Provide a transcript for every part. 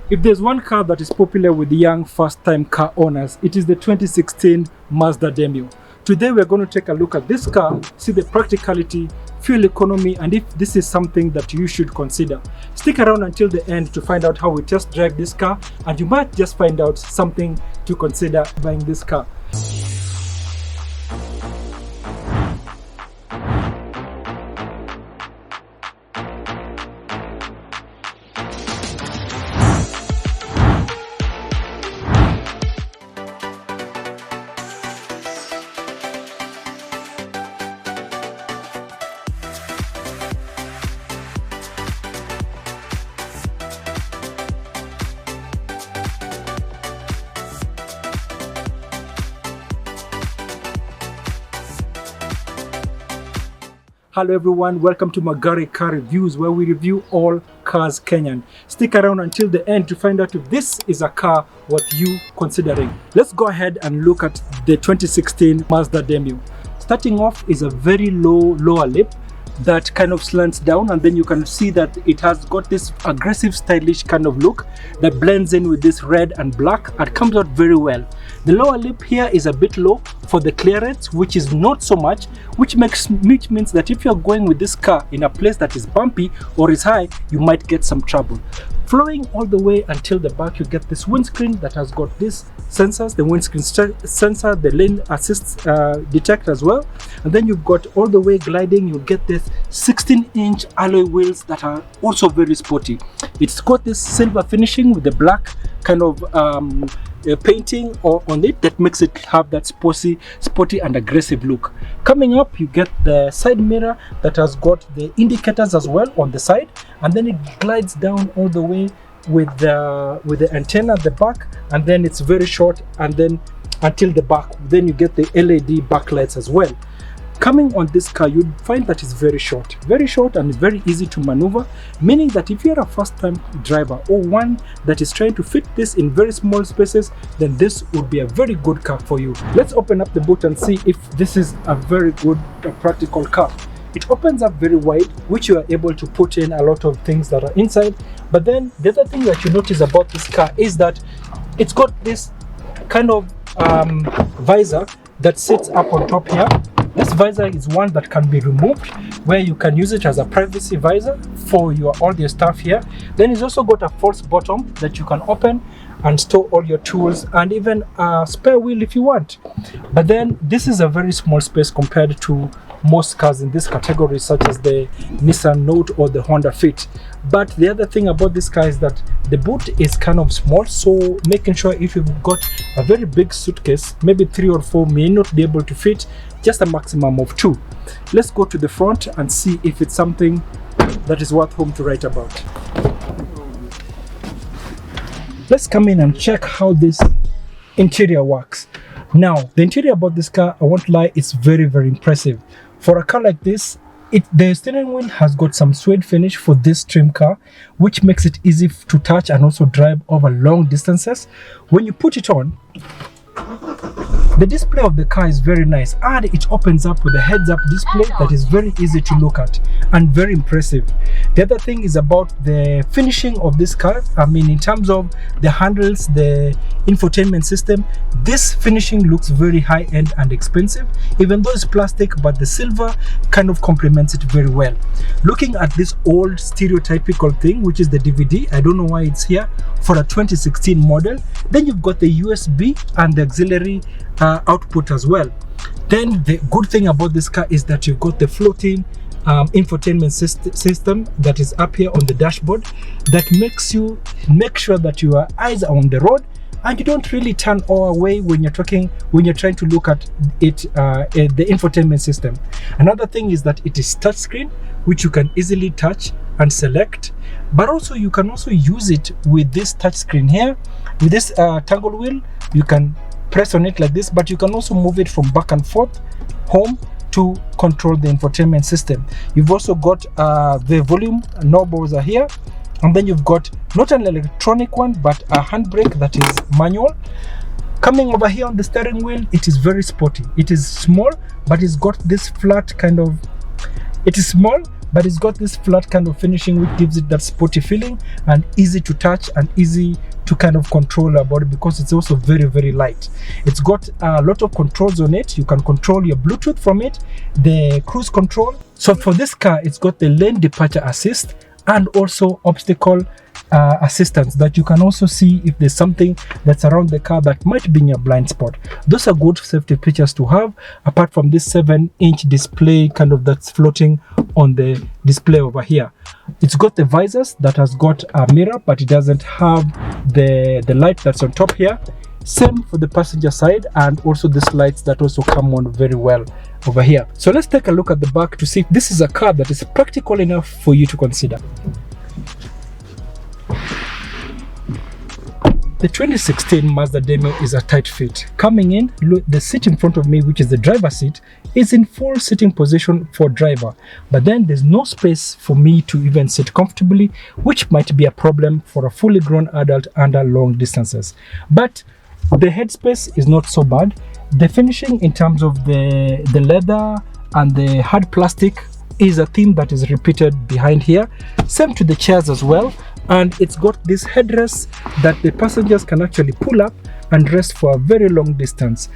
If there's one car that is popular with young first-time car owners, it is the 2016 Mazda Demio. Today we're going to take a look at this car, see the practicality, fuel economy, and if this is something that you should consider. Stick around until the end to find out how we test drive this car, and you might just find out something to consider buying this car. Hello everyone, welcome to Magari Car Reviews, where we review all cars Kenyan. Stick around until the end to find out if this is a car worth you considering. Let's go ahead and look at the 2016 Mazda Demio. Starting off is a very lower lip that kind of slants down, and then you can see that it has got this aggressive, stylish kind of look that blends in with this red and black and comes out very well. The lower lip here is a bit low for the clearance, which is not so much, which means that if you're going with this car in a place that is bumpy or is high, you might get some trouble. Flowing all the way until the back, you get this windscreen that has got these sensors, the windscreen sensor, the lane assist detect as well, and then you've got all the way gliding, you get this 16-inch alloy wheels that are also very sporty. It's got this silver finishing with the black kind of painting on it that makes it have that sporty and aggressive look. Coming up, you get the side mirror that has got the indicators as well on the side, and then it glides down all the way with the antenna at the back, and then it's very short, and then until the back, then you get the LED backlights as well. Coming on this car, you'd find that it's very short and very easy to maneuver, meaning that if you're a first-time driver or one that is trying to fit this in very small spaces, then this would be a very good car for you. Let's open up the boot and see if this is a very good practical car. It opens up very wide, which you are able to put in a lot of things that are inside. But then the other thing that you notice about this car is that it's got this kind of visor that sits up on top here. This visor is one that can be removed, where you can use it as a privacy visor for all your stuff here. Then it's also got a false bottom that you can open and store all your tools, and even a spare wheel if you want. But then this is a very small space compared to most cars in this category, such as the Nissan Note or the Honda Fit. But the other thing about this car is that the boot is kind of small, so making sure if you've got a very big suitcase, maybe 3 or 4 may not be able to fit, just a maximum of 2. Let's go to the front and see if it's something that is worth home to write about. Let's come in and check how this interior works. Now, the interior about this car, I won't lie, it's very impressive. For a car like this, the steering wheel has got some suede finish for this trim car, which makes it easy to touch and also drive over long distances. When you put it on, the display of the car is very nice, and it opens up with a heads-up display that is very easy to look at and very impressive. The other thing is about the finishing of this car. I mean, in terms of the handles, the infotainment system, this finishing looks very high-end and expensive, even though it's plastic, but the silver kind of complements it very well. Looking at this old stereotypical thing, which is the DVD, I don't know why it's here for a 2016 model. Then you've got the USB and the auxiliary output as well. Then the good thing about this car is that you've got the floating infotainment system that is up here on the dashboard, that makes you make sure that your eyes are on the road and you don't really turn away when you're trying to look at it, the infotainment system. Another thing is that it is touchscreen, which you can easily touch and select, but also you can also use it with this touchscreen here. With this toggle wheel, you can press on it like this, but you can also move it from back and forth home to control the infotainment system. You've also got the volume knobs are here, and then you've got not an electronic one but a handbrake that is manual. Coming over here on the steering wheel, it is very sporty. It is small, but it's got this flat kind of, it is small but it's got this flat kind of finishing which gives it that sporty feeling, and easy to touch and easy to kind of control about it because it's also very, very light. It's got a lot of controls on it. You can control your Bluetooth from it, the cruise control. So for this car, it's got the lane departure assist and also obstacle assistance, that you can also see if there's something that's around the car that might be in your blind spot. Those are good safety features to have, apart from this 7-inch display kind of that's floating on the display over here. It's got the visors that has got a mirror, but it doesn't have the light that's on top here. Same for the passenger side, and also these lights that also come on very well over here. So let's take a look at the back to see if this is a car that is practical enough for you to consider. The 2016 Mazda Demio is a tight fit. Coming in, look, the seat in front of me, which is the driver's seat, is in full sitting position for driver, but then there's no space for me to even sit comfortably, which might be a problem for a fully grown adult under long distances. But the headspace is not so bad. The finishing in terms of the leather and the hard plastic is a theme that is repeated behind here. Same to the chairs as well. And it's got this headrest that the passengers can actually pull up and rest for a very long distance.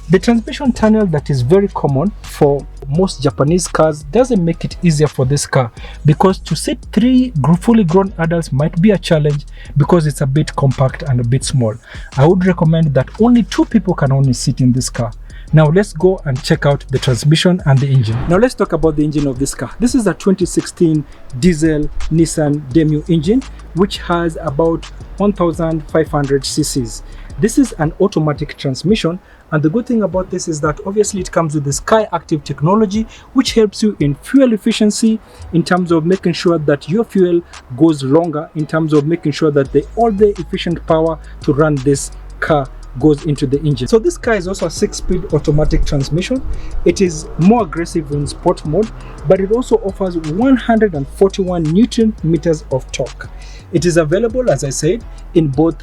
The transmission tunnel that is very common for most Japanese cars doesn't make it easier for this car, because to sit 3 fully grown adults might be a challenge because it's a bit compact and a bit small. I would recommend that only 2 people can only sit in this car. Now let's go and check out the transmission and the engine. Now let's talk about the engine of this car. This is a 2016 diesel Nissan Demio engine, which has about 1500 cc's. This is an automatic transmission, and the good thing about this is that obviously it comes with the Sky Active technology, which helps you in fuel efficiency, in terms of making sure that your fuel goes longer, in terms of making sure that all the efficient power to run this car goes into the engine. So this car is also a 6-speed automatic transmission. It is more aggressive in sport mode, but it also offers 141 Newton meters of torque. It is available, as I said, in both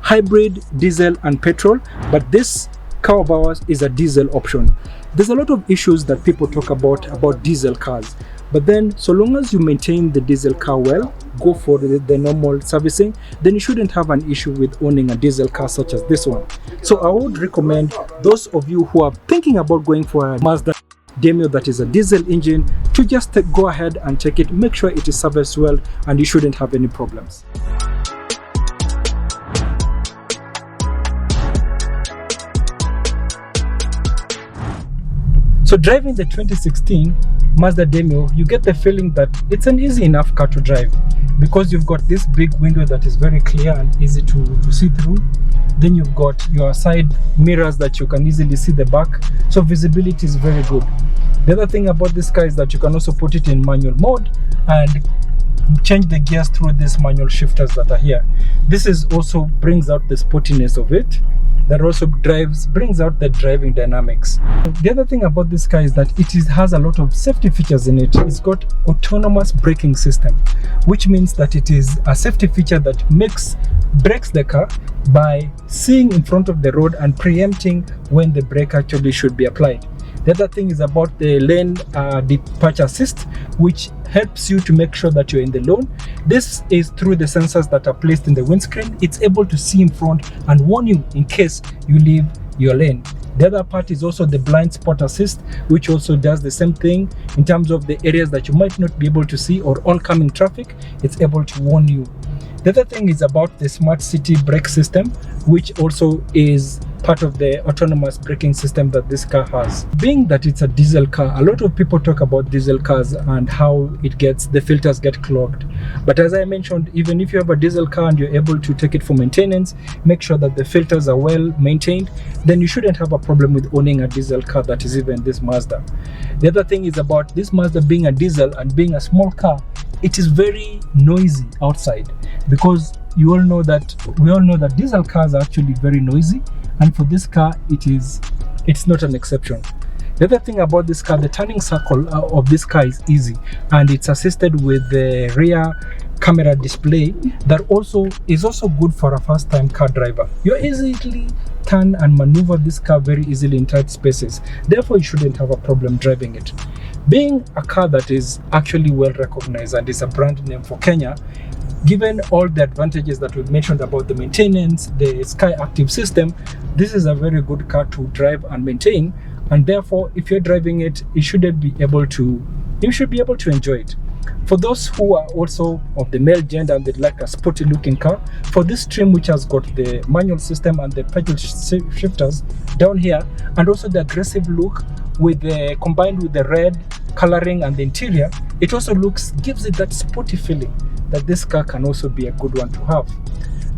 hybrid, diesel and petrol, but this car of ours is a diesel option. There's a lot of issues that people talk about diesel cars, but then so long as you maintain the diesel car well, go for the normal servicing, then you shouldn't have an issue with owning a diesel car such as this one. So I would recommend those of you who are thinking about going for a Mazda Demio that is a diesel engine to just go ahead and check it. Make sure it is serviced well and you shouldn't have any problems. So driving the 2016 Mazda Demio, you get the feeling that it's an easy enough car to drive, because you've got this big window that is very clear and easy to see through. Then you've got your side mirrors that you can easily see the back, so visibility is very good. The other thing about this car is that you can also put it in manual mode and change the gears through these manual shifters that are here. This is also brings out the sportiness of it. That also brings out the driving dynamics. The other thing about this car is that has a lot of safety features in it. It's got autonomous braking system, which means that it is a safety feature that brakes the car by seeing in front of the road and preempting when the brake actually should be applied. The other thing is about the lane departure assist, which helps you to make sure that you're in the lane. This is through the sensors that are placed in the windscreen. It's able to see in front and warn you in case you leave your lane. The other part is also the blind spot assist, which also does the same thing in terms of the areas that you might not be able to see or oncoming traffic. It's able to warn you. The other thing is about the smart city brake system, which also is part of the autonomous braking system that this car has. Being that it's a diesel car, a lot of people talk about diesel cars and how the filters get clogged. But as I mentioned, even if you have a diesel car and you're able to take it for maintenance, make sure that the filters are well maintained, then you shouldn't have a problem with owning a diesel car that is even this Mazda. The other thing is about this Mazda being a diesel and being a small car, it is very noisy outside, because we all know that diesel cars are actually very noisy, and for this car it's not an exception. The other thing about this car, the turning circle of this car is easy, and it's assisted with the rear camera display that is also good for a first-time car driver. You easily turn and maneuver this car very easily in tight spaces, therefore you shouldn't have a problem driving it. Being a car that is actually well recognized and is a brand name for Kenya, given all the advantages that we've mentioned about the maintenance, the Sky Active system, this is a very good car to drive and maintain. And therefore, if you're driving it, you should be able to enjoy it. For those who are also of the male gender and they'd like a sporty looking car, for this trim which has got the manual system and the pedal shifters down here, and also the aggressive look with the combined with the red coloring and the interior, it also gives it that sporty feeling that this car can also be a good one to have.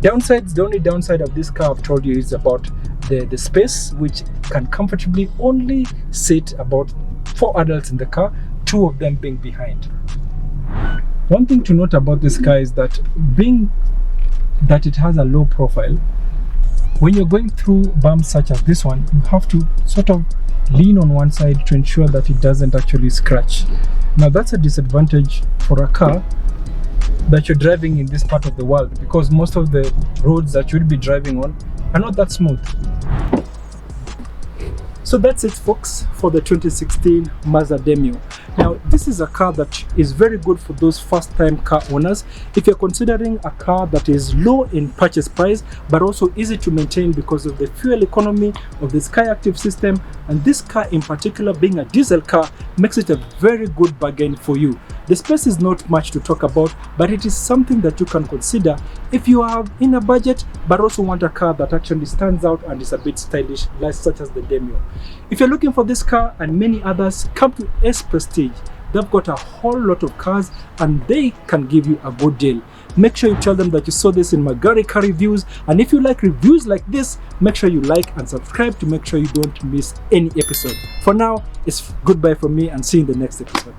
Downsides, the only downside of this car I've told you is about the space, which can comfortably only sit about 4 adults in the car, 2 of them being behind. One thing to note about this car is that being that it has a low profile, when you're going through bumps such as this one, you have to sort of lean on one side to ensure that it doesn't actually scratch. Now that's a disadvantage for a car that you're driving in this part of the world, because most of the roads that you'll be driving on are not that smooth. So that's it, folks, for the 2016 Mazda Demio. Now, this is a car that is very good for those first-time car owners. If you're considering a car that is low in purchase price, but also easy to maintain because of the fuel economy of the Sky Active system, and this car in particular being a diesel car makes it a very good bargain for you. The space is not much to talk about, but it is something that you can consider if you have in a budget, but also want a car that actually stands out and is a bit stylish, like such as the Demio. If you're looking for this car and many others, come to S Prestige. They've got a whole lot of cars and they can give you a good deal. Make sure you tell them that you saw this in Magari Car Reviews, and if you like reviews like this, make sure you like and subscribe to make sure you don't miss any episode. For now, it's goodbye from me and see you in the next episode.